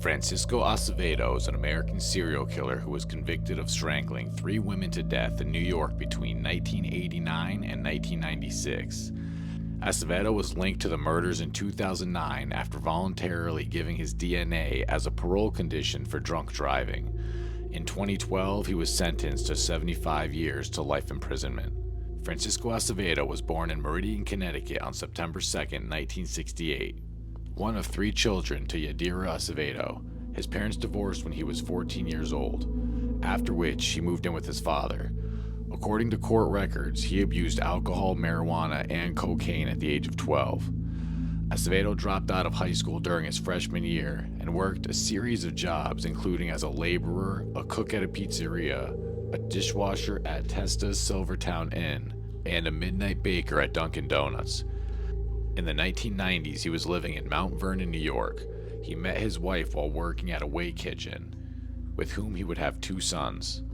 Francisco Acevedo is an American serial killer who was convicted of strangling 3 women to death in New York between 1989 and 1996. Acevedo was linked to the murders in 2009 after voluntarily giving his DNA as a parole condition for drunk driving. In 2012, he was sentenced to 75 years to life imprisonment. Francisco Acevedo was born in Meridian, Connecticut on September 2, 1968. One of 3 children to Yadira Acevedo. His parents divorced when he was 14 years old, after which he moved in with his father. According to court records, he abused alcohol, marijuana, and cocaine at the age of 12. Acevedo dropped out of high school during his freshman year and worked a series of jobs, including as a laborer, a cook at a pizzeria, a dishwasher at Testa's Silvertown Inn, and a midnight baker at Dunkin' Donuts. In the 1990s, he was living in Mount Vernon, New York. He met his wife while working at a way kitchen, with whom he would have 2 sons.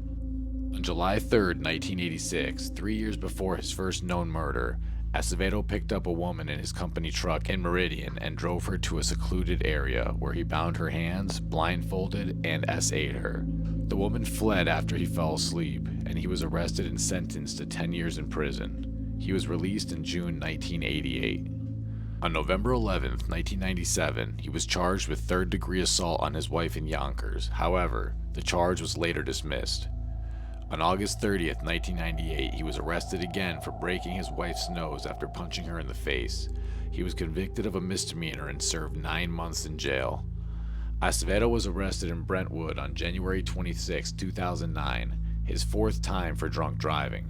On July 3, 1986, 3 years before his first known murder, Acevedo picked up a woman in his company truck in Meridian and drove her to a secluded area where he bound her hands, blindfolded, and S.A.'d her. The woman fled after he fell asleep, and he was arrested and sentenced to 10 years in prison. He was released in June 1988. On November 11, 1997, he was charged with third-degree assault on his wife in Yonkers. However, the charge was later dismissed. On August 30, 1998, he was arrested again for breaking his wife's nose after punching her in the face. He was convicted of a misdemeanor and served 9 months in jail. Acevedo was arrested in Brentwood on January 26, 2009, his 4th time for drunk driving.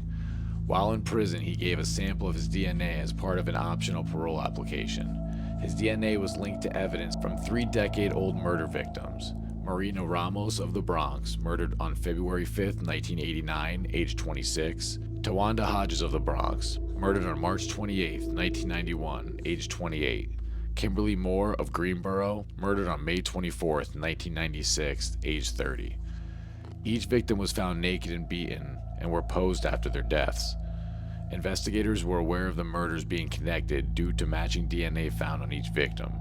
While in prison, he gave a sample of his DNA as part of an optional parole application. His DNA was linked to evidence from 3-decade-old murder victims. Marina Ramos of the Bronx, murdered on February 5, 1989, age 26. Tawanda Hodges of the Bronx, murdered on March 28, 1991, age 28. Kimberly Moore of Greenboro, murdered on May 24, 1996, age 30. Each victim was found naked and beaten and were posed after their deaths. Investigators were aware of the murders being connected due to matching DNA found on each victim.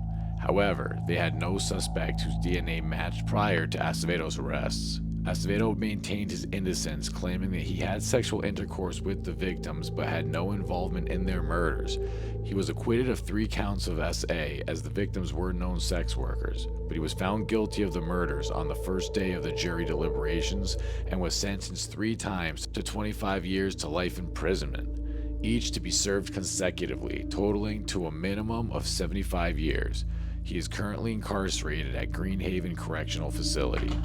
However, they had no suspect whose DNA matched prior to Acevedo's arrests. Acevedo maintained his innocence, claiming that he had sexual intercourse with the victims but had no involvement in their murders. He was acquitted of 3 counts of SA, as the victims were known sex workers, but he was found guilty of the murders on the first day of the jury deliberations and was sentenced 3 times to 25 years to life imprisonment, each to be served consecutively, totaling to a minimum of 75 years. He is currently incarcerated at Greenhaven Correctional Facility.